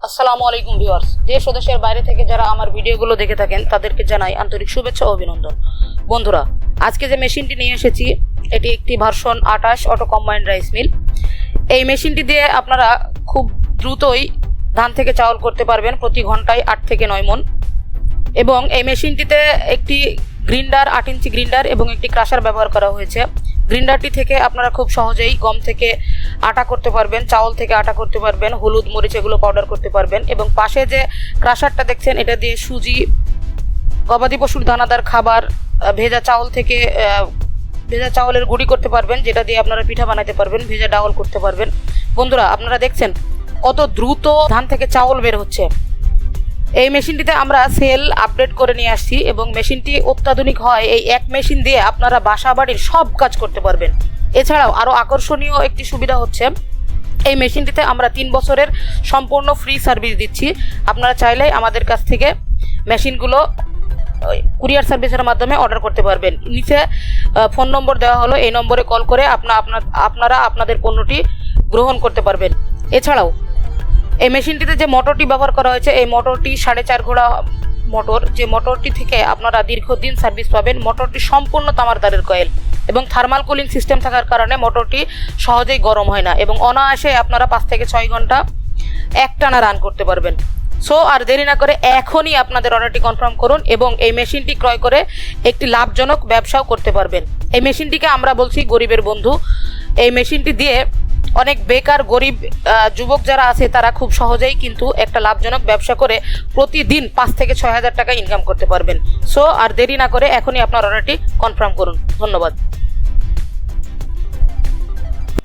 আসসালামু আলাইকুম ভিউয়ার্স। দেশ ও দেশের বাইরে থেকে যারা আমার ভিডিওগুলো দেখে থাকেন তাদেরকে জানাই আন্তরিক শুভেচ্ছা ও অভিনন্দন। বন্ধুরা, আজকে যে মেশিনটি নিয়ে এসেছি এটি একটি version 28 auto combined rice mill. এই মেশিনটি দিয়ে আপনারা খুব দ্রুতই ধান থেকে চাউল করতে পারবেন প্রতি ঘন্টায় 8 থেকে 9 মণ। এবং এই মেশিনটিতে একটি গ্রিন্ডার 8 ইঞ্চি গ্রিন্ডার এবং একটি ক্রাশার ব্যবহার করা হয়েছে। গ্রিন্ডারটি থেকে আপনারা খুব সহজেই গম থেকে আটা করতে পারবেন, চাউল থেকে আটা করতে পারবেন, হলুদ মরিচ এগুলো পাউডার করতে পারবেন। এবং পাশে যে ক্রাশারটা দেখছেন এটা দিয়ে সুজি, গবাদি পশুর দানাদার খাবার, ভেজা চাউল থেকে ভেজা চাউলের গুঁড়ি করতে পারবেন, যেটা দিয়ে আপনারা পিঠা বানাতে পারবেন, ভেজা ডাউল করতে পারবেন। বন্ধুরা, আপনারা দেখছেন কত দ্রুত ধান থেকে চাউল বের হচ্ছে। এই মেশিনটিতে আমরা সেল আপডেট করে নিয়ে আসছি এবং মেশিনটি অত্যাধুনিক হয়। এই এক মেশিন দিয়ে আপনারা বাসা বাড়ির সব কাজ করতে পারবেন। এছাড়াও আরও আকর্ষণীয় একটি সুবিধা হচ্ছে এই মেশিনটিতে আমরা 3 বছরের সম্পূর্ণ ফ্রি সার্ভিস দিচ্ছি। আপনারা চাইলেই আমাদের কাছ থেকে মেশিনগুলো কুরিয়ার সার্ভিসের মাধ্যমে অর্ডার করতে পারবেন। নিচে ফোন নম্বর দেওয়া হলো, এই নম্বরে কল করে আপনারা আপনাদের পণ্যটি গ্রহণ করতে পারবেন। এছাড়াও এই মেশিনটিতে যে মোটরটি ব্যবহার করা হয়েছে এই মোটরটি 4.5 ঘোড়া মোটর, যে মোটরটি থেকে আপনারা দীর্ঘদিন সার্ভিস পাবেন। মোটরটি সম্পূর্ণ তামার তারের কয়েল এবং থার্মাল কুলিং সিস্টেম থাকার কারণে মোটরটি সহজেই গরম হয় না এবং অনায়াসে আপনারা 5 থেকে 6 ঘন্টা একটানা রান করতে পারবেন। সো আর দেরি না করে এখনই আপনাদের অর্ডারটি কনফার্ম করুন এবং এই মেশিনটি ক্রয় করে একটি লাভজনক ব্যবসাও করতে পারবেন। এই মেশিনটিকে আমরা বলছি গরিবের বন্ধু। এই মেশিনটি দিয়ে অনেক বেকার গরিব যুবক যারা আছে তারা খুব সহজেই কিন্তু একটা লাভজনক ব্যবসা করে প্রতিদিন 5 থেকে 6 হাজার টাকা ইনকাম করতে পারবেন। সো আর দেরি না করে এখনই আপনার অর্ডারটি কনফার্ম করুন। ধন্যবাদ।